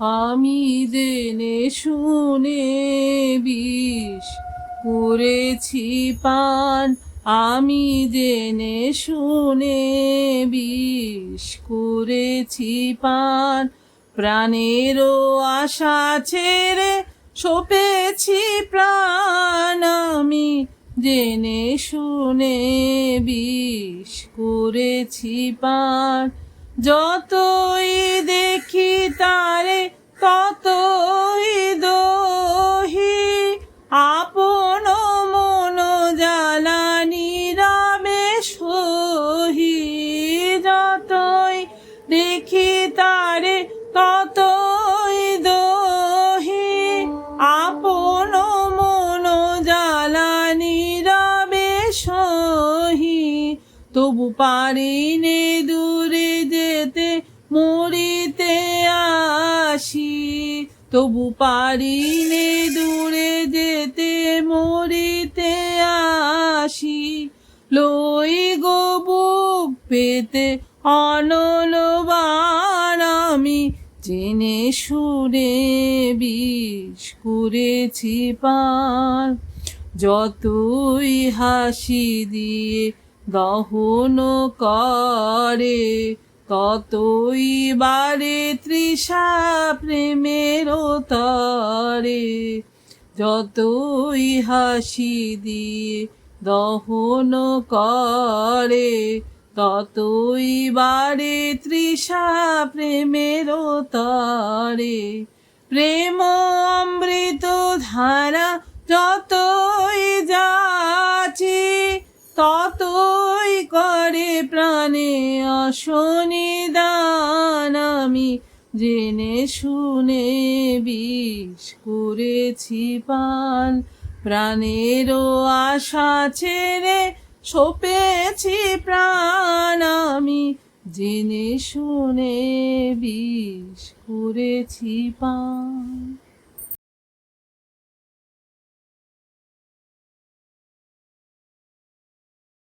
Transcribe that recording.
আমি জেনে শুনে বিষ করেছি পান, আমি জেনে শুনে বিষ করেছি পান। প্রাণেরও আশা ছেড়ে সঁপেছি প্রাণ, আমি জেনে শুনে বিষ করেছি পান। যতই দেখি তারে ততই দোহি, আপন মন জ্বালানি রামে সহি। যতই দেখি তারে ততই দোহি, আপন মন জ্বালানি রামে সহি। তবু পারিনে দূরে যেতে মরিতে আসি, তবু পারিনে দূরে যেতে মরিতে আসি। লই গো বুক পেতে অনল বাণ, আমি জেনে শুনে বিষ করেছি পান। যতই হাসি দিয়ে দহন করে, ততই বাড়ে তৃষা প্রেমের তরে। যতই হাসি দিয়ে দহন করে, ততই বাড়ে তৃষা প্রেমের তরে। প্রেম অমৃত ধারা যতই যাচি, ততই করে প্রাণে অসনিদান, আমি জেনে শুনে বিষ করেছি পান। প্রাণেরও আশা ছেড়ে সঁপেছি প্রাণ, আমি জেনে শুনে বিষ করেছি পান।